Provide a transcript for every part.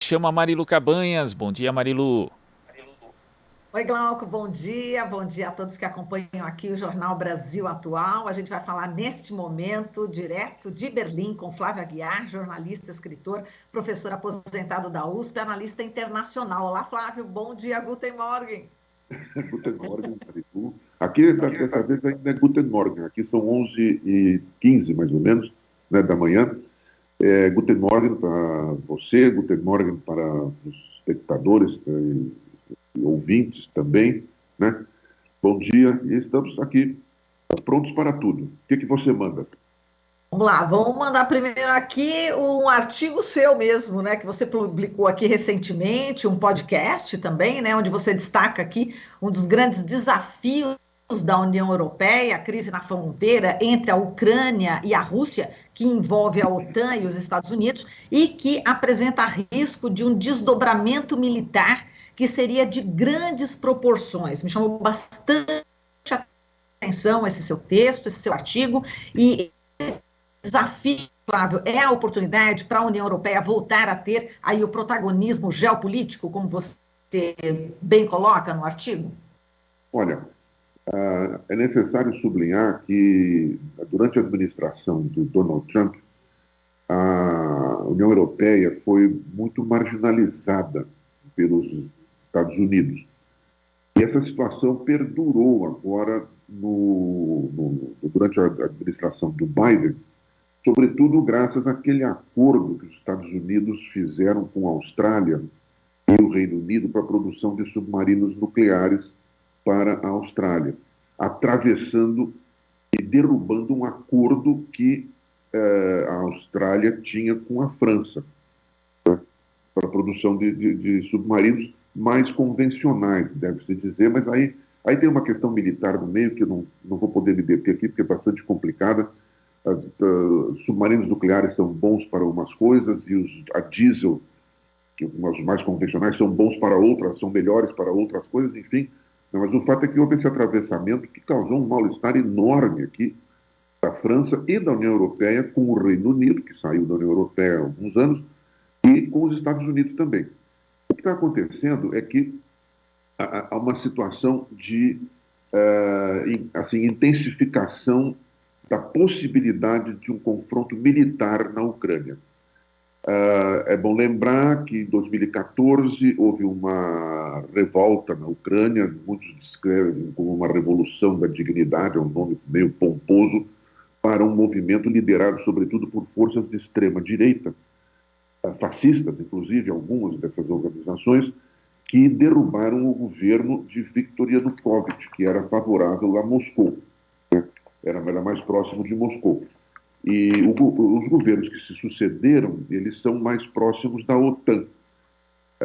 chama Marilu Cabanhas. Bom dia, Marilu. Oi, Glauco, bom dia. Bom dia a todos que acompanham aqui o Jornal Brasil Atual. A gente vai falar neste momento, direto de Berlim, com Flávio Aguiar, jornalista, escritor, professor aposentado da USP, analista internacional. Olá, Flávio, bom dia, Guten Morgen. Guten Morgen, Marilu. Aqui, dessa vez, ainda é Guten Morgen. Aqui são 11h15, mais ou menos, né, da manhã. Guten Morgen para você, Guten Morgen para os espectadores e ouvintes também, né? Bom dia, e estamos aqui, prontos para tudo. O que você manda? Vamos lá, vamos mandar primeiro aqui um artigo seu mesmo, né, que você publicou aqui recentemente, um podcast também, né, onde você destaca aqui um dos grandes desafios da União Europeia, a crise na fronteira entre a Ucrânia e a Rússia, que envolve a OTAN e os Estados Unidos, e que apresenta risco de um desdobramento militar que seria de grandes proporções. Me chamou bastante atenção esse seu texto, esse seu artigo, e desafio, Flávio, é a oportunidade para a União Europeia voltar a ter aí o protagonismo geopolítico, como você bem coloca no artigo? Olha, é necessário sublinhar que, durante a administração do Donald Trump, a União Europeia foi muito marginalizada pelos Estados Unidos. E essa situação perdurou agora durante a administração do Biden, sobretudo graças àquele acordo que os Estados Unidos fizeram com a Austrália e o Reino Unido para a produção de submarinos nucleares para a Austrália, atravessando e derrubando um acordo que a Austrália tinha com a França, né, para a produção de submarinos mais convencionais, deve-se dizer, mas aí tem uma questão militar no meio que eu não vou poder me deter aqui, porque é bastante complicada. Submarinos nucleares são bons para umas coisas e a diesel, que os mais convencionais, são bons para outras, são melhores para outras coisas, enfim. Mas o fato é que houve esse atravessamento que causou um mal-estar enorme aqui da França e da União Europeia com o Reino Unido, que saiu da União Europeia há alguns anos, e com os Estados Unidos também. O que está acontecendo é que há uma situação de assim, intensificação da possibilidade de um confronto militar na Ucrânia. É bom lembrar que em 2014 houve uma revolta na Ucrânia, muitos descrevem como uma revolução da dignidade, é um nome meio pomposo, para um movimento liderado sobretudo por forças de extrema-direita, fascistas, inclusive algumas dessas organizações, que derrubaram o governo de Viktor Yanukovych, que era favorável a Moscou, né? Era mais próximo de Moscou. E os governos que se sucederam, eles são mais próximos da OTAN.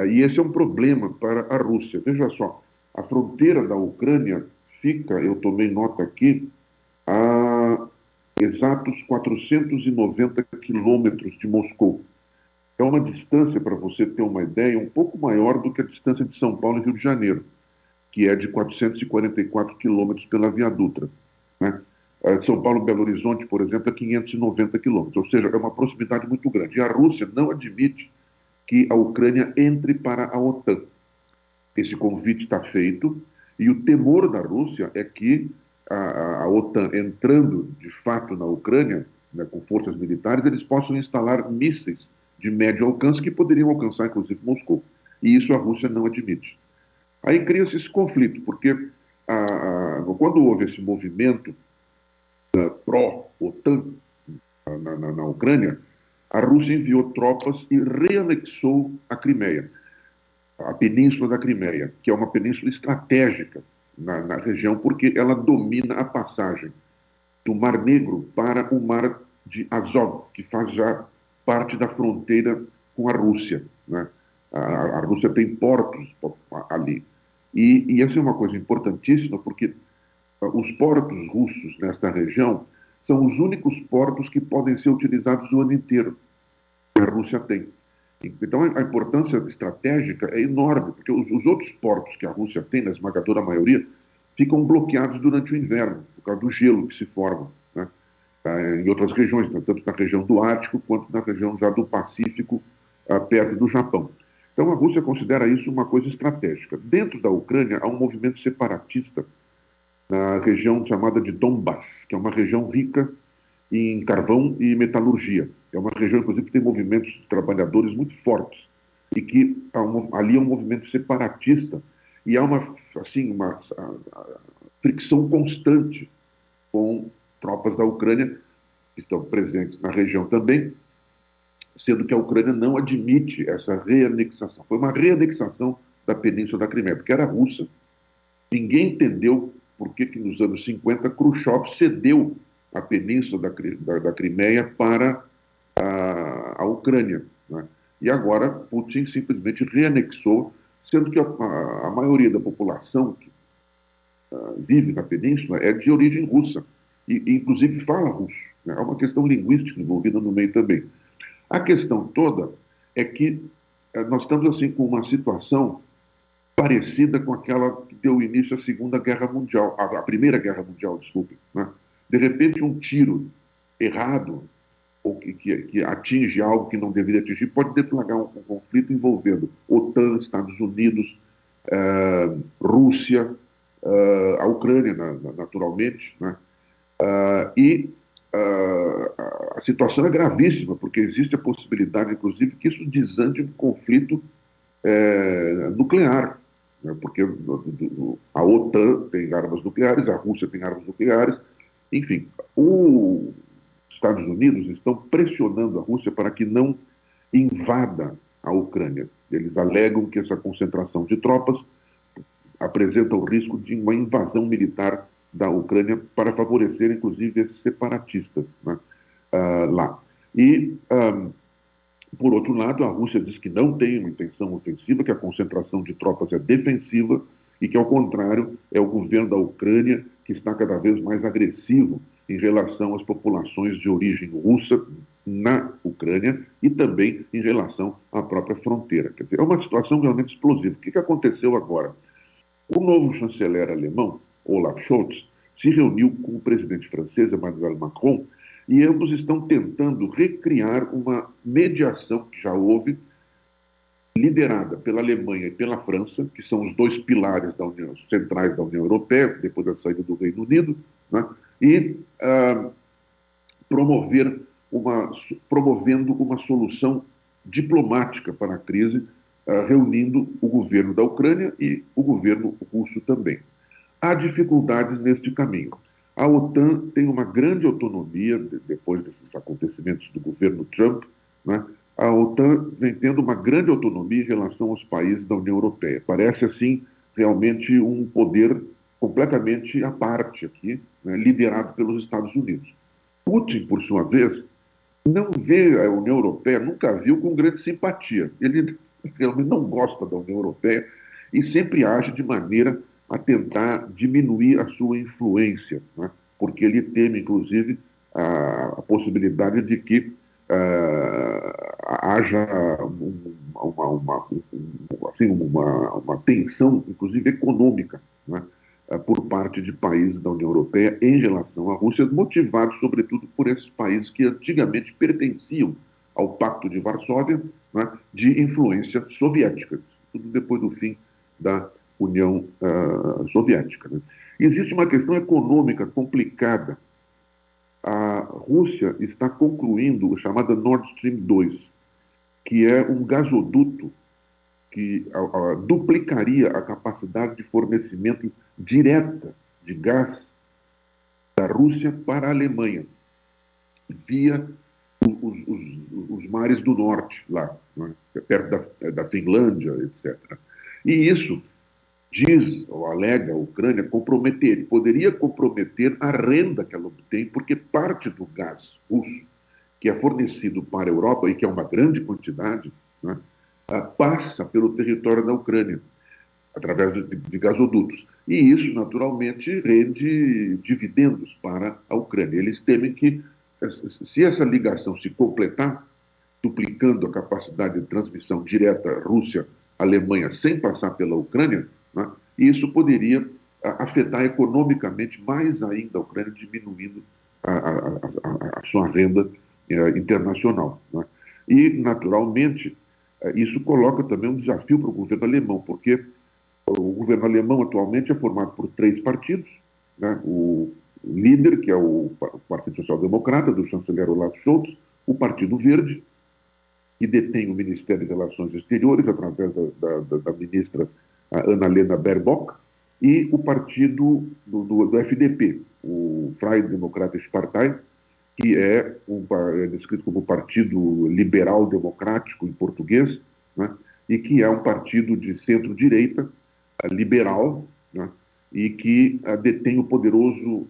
E esse é um problema para a Rússia. Veja só, a fronteira da Ucrânia fica, eu tomei nota aqui, a exatos 490 quilômetros de Moscou. É uma distância, para você ter uma ideia, um pouco maior do que a distância de São Paulo e Rio de Janeiro, que é de 444 quilômetros pela Via Dutra, né? São Paulo e Belo Horizonte, por exemplo, é 590 quilômetros, ou seja, é uma proximidade muito grande. E a Rússia não admite que a Ucrânia entre para a OTAN. Esse convite está feito e o temor da Rússia é que a OTAN entrando de fato na Ucrânia, né, com forças militares, eles possam instalar mísseis de médio alcance que poderiam alcançar inclusive Moscou. E isso a Rússia não admite. Aí cria-se esse conflito, porque quando houve esse movimento pró-OTAN na Ucrânia, a Rússia enviou tropas e reanexou a Crimeia, a península da Crimeia, que é uma península estratégica na região, porque ela domina a passagem do Mar Negro para o Mar de Azov, que faz já parte da fronteira com a Rússia, né? A Rússia tem portos ali. E essa é uma coisa importantíssima, porque os portos russos nesta região são os únicos portos que podem ser utilizados o ano inteiro, que a Rússia tem. Então, a importância estratégica é enorme, porque os outros portos que a Rússia tem, na esmagadora maioria, ficam bloqueados durante o inverno, por causa do gelo que se forma, né? Em outras regiões, tanto na região do Ártico quanto na região já do Pacífico, perto do Japão. Então, a Rússia considera isso uma coisa estratégica. Dentro da Ucrânia, há um movimento separatista na região chamada de Donbass, que é uma região rica em carvão e metalurgia. É uma região, inclusive, que tem movimentos de trabalhadores muito fortes e que ali é um movimento separatista e há uma fricção constante com tropas da Ucrânia que estão presentes na região também, sendo que a Ucrânia não admite essa reanexação. Foi uma reanexação da Península da Crimeia, porque era russa. Ninguém entendeu por que nos anos 50 Khrushchev cedeu a Península da Crimeia para a Ucrânia, né? E agora Putin simplesmente reanexou, sendo que a maioria da população que vive na Península é de origem russa, e inclusive fala russo, né? Há uma questão linguística envolvida no meio também. A questão toda é que nós estamos assim com uma situação parecida com aquela que deu início à Segunda Guerra Mundial, à Primeira Guerra Mundial, desculpe, né? De repente, um tiro errado, ou que atinge algo que não deveria atingir, pode deflagrar um conflito envolvendo OTAN, Estados Unidos, Rússia, a Ucrânia, naturalmente, né? A situação é gravíssima, porque existe a possibilidade, inclusive, que isso desande um conflito nuclear, né? Porque a OTAN tem armas nucleares, a Rússia tem armas nucleares, enfim, os Estados Unidos estão pressionando a Rússia para que não invada a Ucrânia. Eles alegam que essa concentração de tropas apresenta o risco de uma invasão militar da Ucrânia para favorecer, inclusive, esses separatistas, né, lá. E, por outro lado, a Rússia diz que não tem uma intenção ofensiva, que a concentração de tropas é defensiva e que, ao contrário, é o governo da Ucrânia que está cada vez mais agressivo em relação às populações de origem russa na Ucrânia e também em relação à própria fronteira. Quer dizer, é uma situação realmente explosiva. O que aconteceu agora? O novo chanceler alemão, Olaf Scholz, se reuniu com o presidente francês, Emmanuel Macron, e ambos estão tentando recriar uma mediação que já houve, liderada pela Alemanha e pela França, que são os dois pilares da União, centrais da União Europeia, depois da saída do Reino Unido, né? E promovendo uma solução diplomática para a crise, reunindo o governo da Ucrânia e o governo russo também. Há dificuldades neste caminho. A OTAN tem uma grande autonomia, depois desses acontecimentos do governo Trump, né? A OTAN vem tendo uma grande autonomia em relação aos países da União Europeia. Parece, assim, realmente um poder completamente à parte aqui, né, liderado pelos Estados Unidos. Putin, por sua vez, não vê a União Europeia, nunca viu com grande simpatia. Ele realmente não gosta da União Europeia e sempre age de maneira a tentar diminuir a sua influência, né? Porque ele teme, inclusive, a possibilidade de que haja uma tensão, inclusive econômica, né, por parte de países da União Europeia em relação à Rússia, motivados, sobretudo, por esses países que antigamente pertenciam ao Pacto de Varsóvia, né, de influência soviética, tudo depois do fim da União Soviética, né. Existe uma questão econômica complicada. A Rússia está concluindo o chamado Nord Stream 2, que é um gasoduto que duplicaria a capacidade de fornecimento direta de gás da Rússia para a Alemanha, via os mares do norte, lá, né, perto da Finlândia, etc. E isso diz ou alega a Ucrânia poderia comprometer a renda que ela obtém, porque parte do gás russo, que é fornecido para a Europa, e que é uma grande quantidade, né, passa pelo território da Ucrânia, através de gasodutos. E isso, naturalmente, rende dividendos para a Ucrânia. Eles temem que, se essa ligação se completar, duplicando a capacidade de transmissão direta Rússia-Alemanha sem passar pela Ucrânia, né, isso poderia afetar economicamente mais ainda a Ucrânia, diminuindo a sua renda internacional, né. E, naturalmente, Isso coloca também um desafio para o governo alemão, porque o governo alemão atualmente é formado por 3 partidos, né? O líder, que é o Partido Social Democrata, do chanceler Olaf Scholz, o Partido Verde, que detém o Ministério de Relações Exteriores, através da ministra Annalena Baerbock, e o partido do FDP, o Freie Demokratische Partei, que é descrito como Partido Liberal Democrático em português, né? E que é um partido de centro-direita, liberal, né? E que detém o poderoso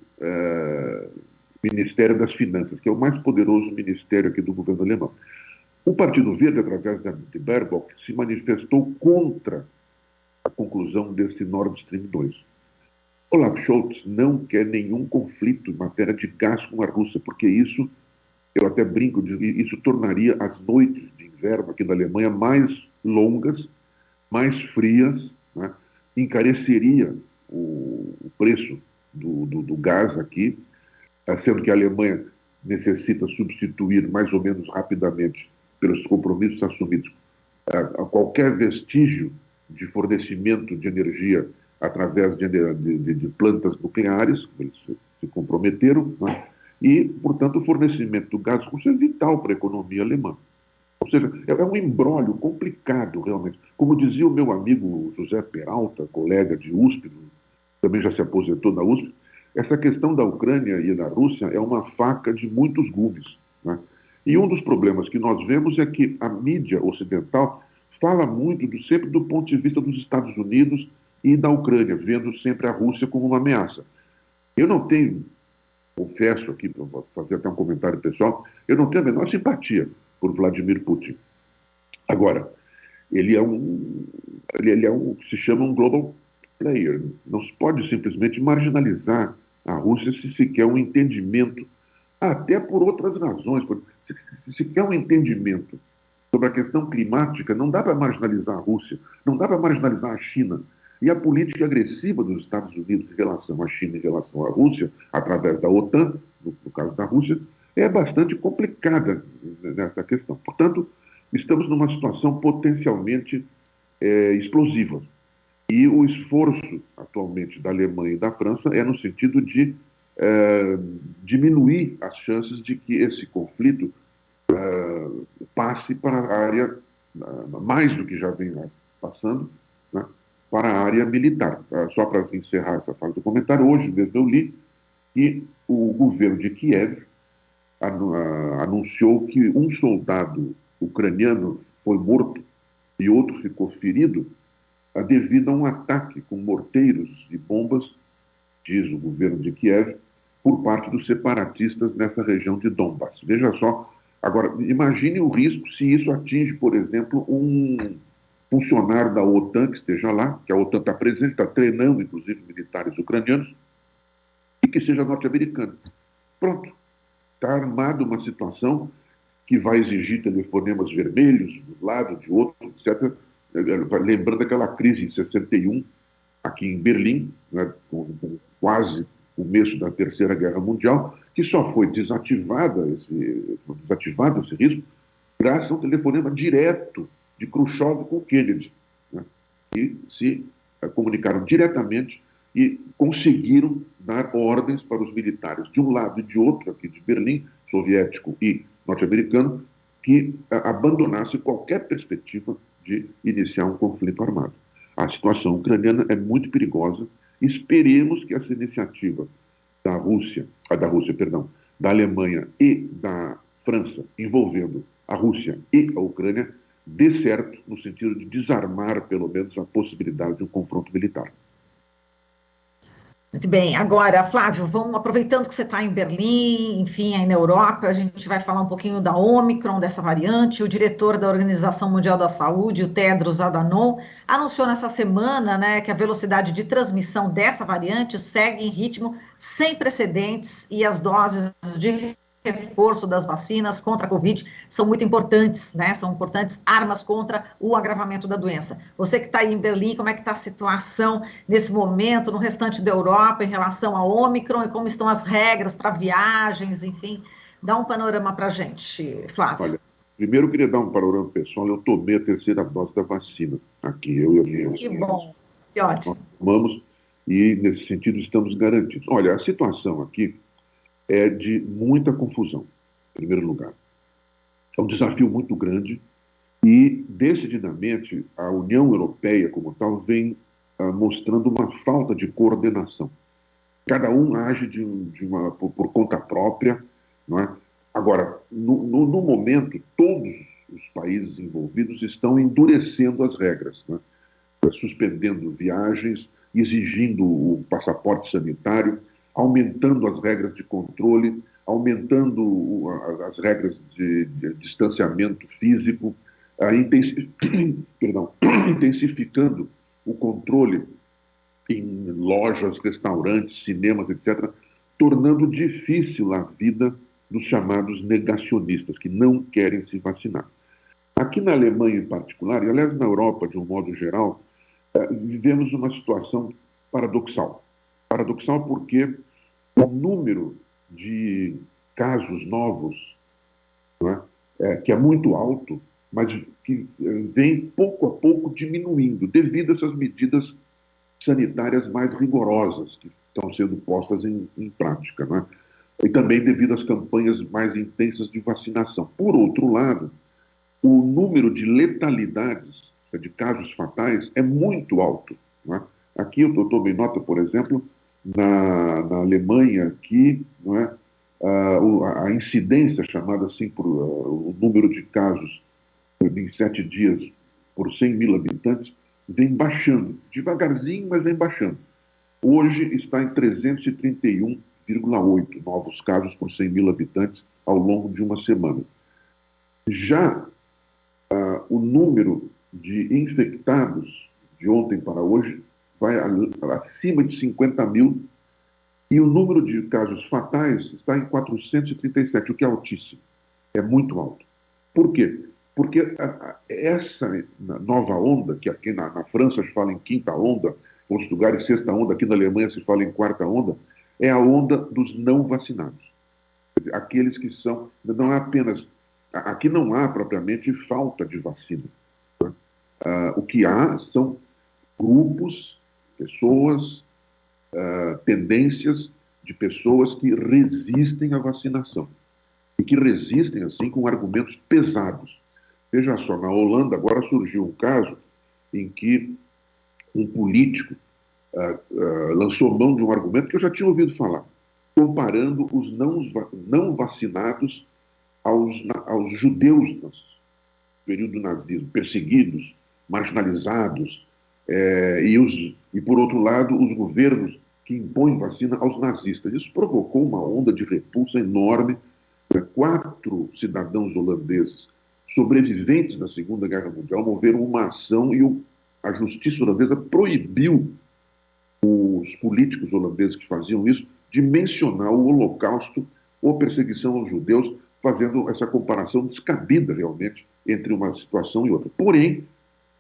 Ministério das Finanças, que é o mais poderoso ministério aqui do governo alemão. O Partido Verde, através de Baerbock, se manifestou contra a conclusão desse Nord Stream 2. Olaf Scholz não quer nenhum conflito em matéria de gás com a Rússia, porque isso, eu até brinco, isso tornaria as noites de inverno aqui na Alemanha mais longas, mais frias, né? Encareceria o preço do gás aqui, sendo que a Alemanha necessita substituir mais ou menos rapidamente, pelos compromissos assumidos, a qualquer vestígio de fornecimento de energia através de plantas nucleares, eles se comprometeram, né? E, portanto, o fornecimento do gás russo é vital para a economia alemã. Ou seja, é um imbróglio complicado, realmente. Como dizia o meu amigo José Peralta, colega de USP, também já se aposentou na USP, essa questão da Ucrânia e da Rússia é uma faca de muitos gumes, né? E um dos problemas que nós vemos é que a mídia ocidental fala muito sempre do ponto de vista dos Estados Unidos e da Ucrânia, vendo sempre a Rússia como uma ameaça. Eu não tenho, confesso aqui, vou fazer até um comentário pessoal, eu não tenho a menor simpatia por Vladimir Putin. Agora, ele é um que se chama um global player. Não se pode simplesmente marginalizar a Rússia se quer um entendimento, até por outras razões. Se quer um entendimento sobre a questão climática, não dá para marginalizar a Rússia, não dá para marginalizar a China. E a política agressiva dos Estados Unidos em relação à China, em relação à Rússia, através da OTAN, no caso da Rússia, é bastante complicada nessa questão. Portanto, estamos numa situação potencialmente explosiva. E o esforço atualmente da Alemanha e da França é no sentido de diminuir as chances de que esse conflito passe para a área, mais do que já vem passando, né, para a área militar. Só para encerrar essa fase do comentário, hoje mesmo eu li que o governo de Kiev anunciou que um soldado ucraniano foi morto e outro ficou ferido devido a um ataque com morteiros e bombas, diz o governo de Kiev, por parte dos separatistas nessa região de Donbass. Veja só, agora, imagine o risco se isso atinge, por exemplo, um funcionário da OTAN que esteja lá, que a OTAN está presente, está treinando, inclusive, militares ucranianos, e que seja norte-americano. Pronto. Está armada uma situação que vai exigir telefonemas vermelhos, de um lado, de outro, etc. Lembrando aquela crise em 61, aqui em Berlim, né, com quase o começo da Terceira Guerra Mundial, que só foi desativado esse risco graças a um telefonema direto de Khrushchev com Kennedy, né, que se comunicaram diretamente e conseguiram dar ordens para os militares de um lado e de outro, aqui de Berlim, soviético e norte-americano, que abandonasse qualquer perspectiva de iniciar um conflito armado. A situação ucraniana é muito perigosa. Esperemos que essa iniciativa da Alemanha e da França, envolvendo a Rússia e a Ucrânia, dê certo no sentido de desarmar, pelo menos, a possibilidade de um confronto militar. Muito bem. Agora, Flávio, vamos aproveitando que você está em Berlim, enfim, aí na Europa, a gente vai falar um pouquinho da Ômicron, dessa variante. O diretor da Organização Mundial da Saúde, o Tedros Adhanom, anunciou nessa semana, né, que a velocidade de transmissão dessa variante segue em ritmo sem precedentes e as doses de reforço das vacinas contra a Covid são muito importantes, né? São importantes armas contra o agravamento da doença. Você que está aí em Berlim, como é que está a situação nesse momento no restante da Europa em relação à Ômicron e como estão as regras para viagens, enfim, dá um panorama para a gente, Flávio. Olha, Primeiro, eu queria dar um panorama pessoal. Eu tomei a terceira dose da vacina aqui, eu e a minha Que bom, que nós ótimo. tomamos e, nesse sentido, estamos garantidos. Olha, a situação aqui é de muita confusão, em primeiro lugar. É um desafio muito grande e, decididamente, a União Europeia, como tal, vem mostrando uma falta de coordenação. Cada um age por conta própria, não é? Agora, no momento, todos os países envolvidos estão endurecendo as regras, não é? Suspendendo viagens, exigindo o passaporte sanitário, aumentando as regras de controle, aumentando as regras de distanciamento físico, perdão, intensificando o controle em lojas, restaurantes, cinemas, etc., tornando difícil a vida dos chamados negacionistas, que não querem se vacinar. Aqui na Alemanha, em particular, e aliás na Europa de um modo geral, vivemos uma situação paradoxal. Paradoxal porque o número de casos novos, não que é muito alto, mas que vem pouco a pouco diminuindo, devido a essas medidas sanitárias mais rigorosas que estão sendo postas em prática, não é? E também devido às campanhas mais intensas de vacinação. Por outro lado, o número de letalidades, de casos fatais, é muito alto. Não é? Aqui eu tomei nota, por exemplo, na Alemanha, aqui, não é? A incidência, chamada assim, por o número de casos em 7 dias por 100 mil habitantes, vem baixando, devagarzinho, mas vem baixando. Hoje está em 331,8 novos casos por 100 mil habitantes ao longo de uma semana. Já o número de infectados de ontem para hoje vai acima de 50 mil e o número de casos fatais está em 437, o que é altíssimo, é muito alto. Por quê? Porque essa nova onda, que aqui na França se fala em quinta onda, em outros lugares sexta onda, aqui na Alemanha se fala em quarta onda, é a onda dos não vacinados. Aqueles que são, não é apenas, aqui não há propriamente falta de vacina. Né? O que há são grupos, pessoas, tendências de pessoas que resistem à vacinação. E que resistem, assim, com argumentos pesados. Veja só, na Holanda agora surgiu um caso em que um político lançou mão de um argumento que eu já tinha ouvido falar, comparando os não vacinados aos judeus no período do nazismo, perseguidos, marginalizados, e, por outro lado, os governos que impõem vacina aos nazistas. Isso provocou uma onda de repulsa enorme. 4 cidadãos holandeses sobreviventes da Segunda Guerra Mundial moveram uma ação e a justiça holandesa proibiu os políticos holandeses que faziam isso de mencionar o Holocausto ou perseguição aos judeus, fazendo essa comparação descabida realmente entre uma situação e outra. Porém, o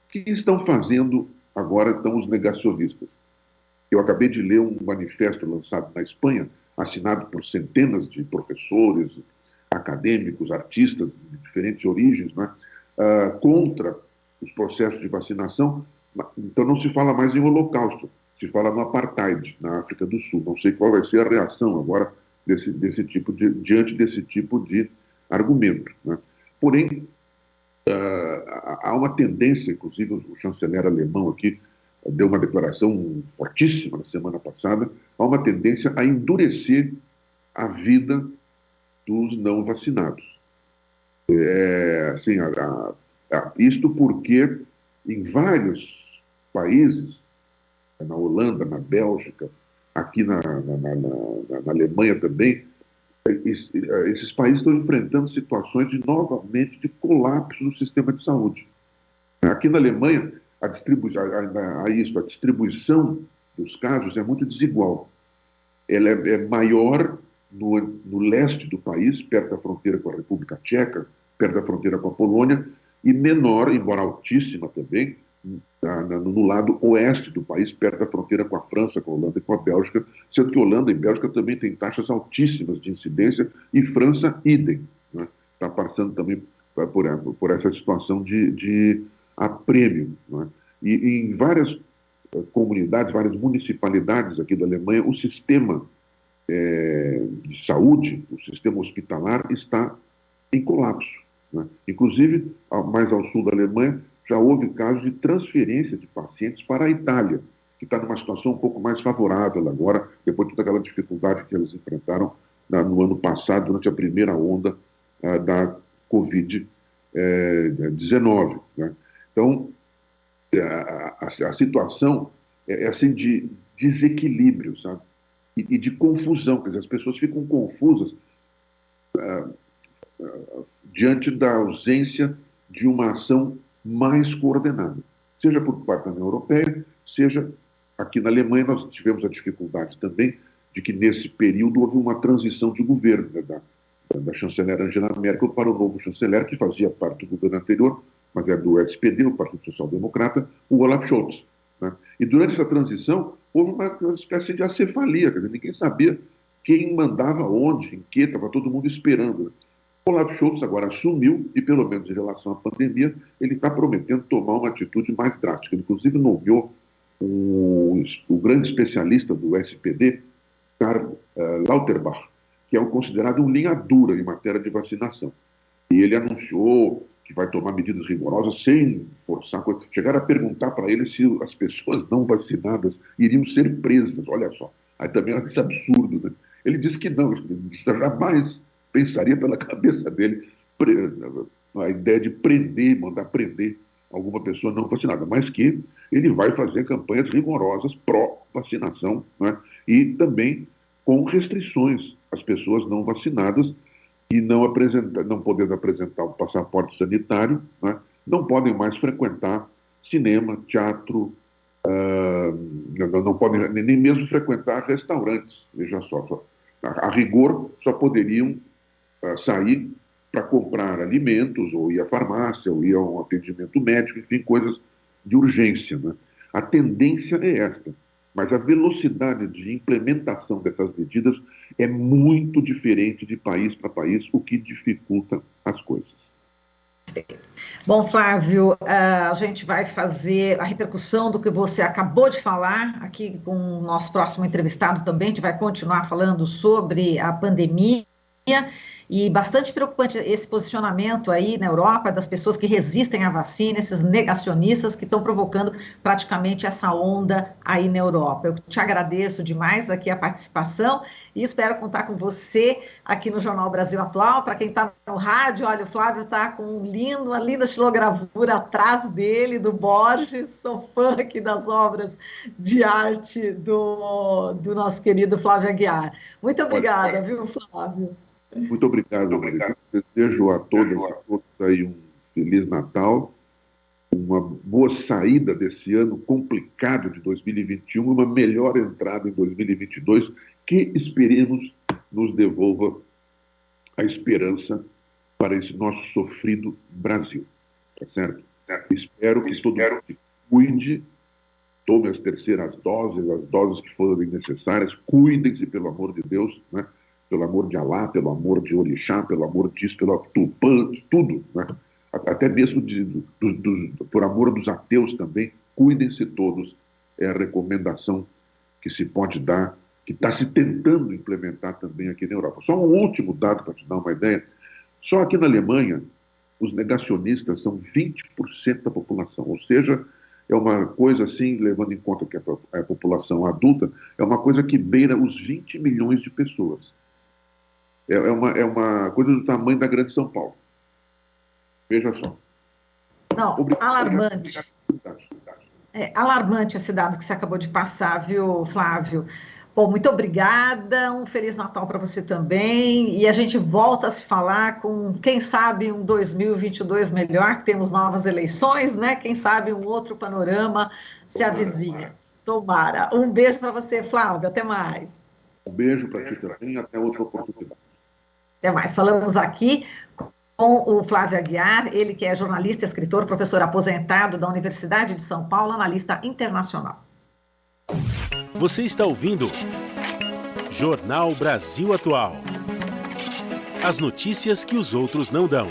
que estão fazendo agora estão os negacionistas? Eu acabei de ler um manifesto lançado na Espanha, assinado por centenas de professores, acadêmicos, artistas de diferentes origens, né, contra os processos de vacinação. Então não se fala mais em Holocausto, se fala no Apartheid, na África do Sul. Não sei qual vai ser a reação agora diante desse tipo de argumento. Né? Porém, há uma tendência, inclusive o chanceler alemão aqui deu uma declaração fortíssima na semana passada, há uma tendência a endurecer a vida dos não vacinados. Assim, isto porque em vários países, na Holanda, na Bélgica, aqui na Alemanha também, esses países estão enfrentando situações novamente de colapso no sistema de saúde. Aqui na Alemanha, a distribuição dos casos é muito desigual. Ela é maior no leste do país, perto da fronteira com a República Tcheca, perto da fronteira com a Polônia, e menor, embora altíssima também, no lado oeste do país, perto da fronteira com a França, com a Holanda e com a Bélgica, sendo que Holanda e Bélgica também têm taxas altíssimas de incidência, e França, idem. Está passando também por essa situação de aprêmio, né? E em várias comunidades, várias municipalidades aqui da Alemanha, o sistema de saúde, o sistema hospitalar está em colapso, né? Inclusive, mais ao sul da Alemanha, já houve casos de transferência de pacientes para a Itália, que está numa situação um pouco mais favorável agora, depois de toda aquela dificuldade que eles enfrentaram no ano passado, durante a primeira onda da Covid-19, né? Então, a situação é assim de desequilíbrio, sabe? E de confusão, quer dizer, as pessoas ficam confusas diante da ausência de uma ação mais coordenada, seja por parte da União Europeia, seja aqui na Alemanha. Nós tivemos a dificuldade também de que nesse período houve uma transição de governo, né, da chanceler Angela Merkel para o novo chanceler, que fazia parte do governo anterior, mas é do SPD, o Partido Social Democrata, o Olaf Scholz, né? E durante essa transição houve uma espécie de acefalia, quer dizer, ninguém sabia quem mandava onde, em que, estava todo mundo esperando, né? O Olaf Scholz agora assumiu e, pelo menos em relação à pandemia, ele está prometendo tomar uma atitude mais drástica. Ele, inclusive, nomeou o grande especialista do SPD, Karl Lauterbach, que é considerado um linha dura em matéria de vacinação. E ele anunciou que vai tomar medidas rigorosas sem forçar coisa. Chegaram a perguntar para ele se as pessoas não vacinadas iriam ser presas. Olha só, aí também é esse absurdo, né? Ele disse que não, jamais pensaria pela cabeça dele a ideia de prender, mandar prender alguma pessoa não vacinada, mas que ele vai fazer campanhas rigorosas pró-vacinação, né? E também com restrições às pessoas não vacinadas e não podendo apresentar o passaporte sanitário, né? Não podem mais frequentar cinema, teatro, não podem nem mesmo frequentar restaurantes. Veja só, a rigor só poderiam sair para comprar alimentos, ou ir à farmácia, ou ir a um atendimento médico, enfim, coisas de urgência, né? A tendência é esta, mas a velocidade de implementação dessas medidas é muito diferente de país para país, o que dificulta as coisas. Bom, Flávio, a gente vai fazer a repercussão do que você acabou de falar aqui com o nosso próximo entrevistado também. A gente vai continuar falando sobre a pandemia. E bastante preocupante esse posicionamento aí na Europa das pessoas que resistem à vacina, esses negacionistas que estão provocando praticamente essa onda aí na Europa. Eu te agradeço demais aqui a participação e espero contar com você aqui no Jornal Brasil Atual. Para quem está no rádio, olha, o Flávio está com uma linda xilogravura atrás dele, do Borges. Sou fã aqui das obras de arte do nosso querido Flávio Aguiar. Muito obrigada, viu, Flávio? Muito obrigado. Desejo a todas e todos aí um Feliz Natal, uma boa saída desse ano complicado de 2021, uma melhor entrada em 2022, que esperemos nos devolva a esperança para esse nosso sofrido Brasil. Tá certo? Espero que todo mundo se cuide, tome as terceiras doses, as doses que forem necessárias, cuidem-se, pelo amor de Deus, né? Pelo amor de Alá, pelo amor de Orixá, pelo amor disso, pelo Tupã, tudo, né? Até mesmo por amor dos ateus também, cuidem-se todos, é a recomendação que se pode dar, que está se tentando implementar também aqui na Europa. Só um último dado para te dar uma ideia, só aqui na Alemanha, os negacionistas são 20% da população, ou seja, é uma coisa assim, levando em conta que a população adulta, é uma coisa que beira os 20 milhões de pessoas. É uma coisa do tamanho da Grande São Paulo. Veja só. Não, alarmante. Alarmante esse dado que você acabou de passar, viu, Flávio? Bom, muito obrigada, um Feliz Natal para você também, e a gente volta a se falar com, quem sabe, um 2022 melhor, que temos novas eleições, né? Quem sabe um outro panorama se avizinha. Tomara. Um beijo para você, Flávio, até mais. Um beijo para ti também, até outra oportunidade. Até mais. Falamos aqui com o Flávio Aguiar, ele que é jornalista e escritor, professor aposentado da Universidade de São Paulo, analista internacional. Você está ouvindo Jornal Brasil Atual. As notícias que os outros não dão.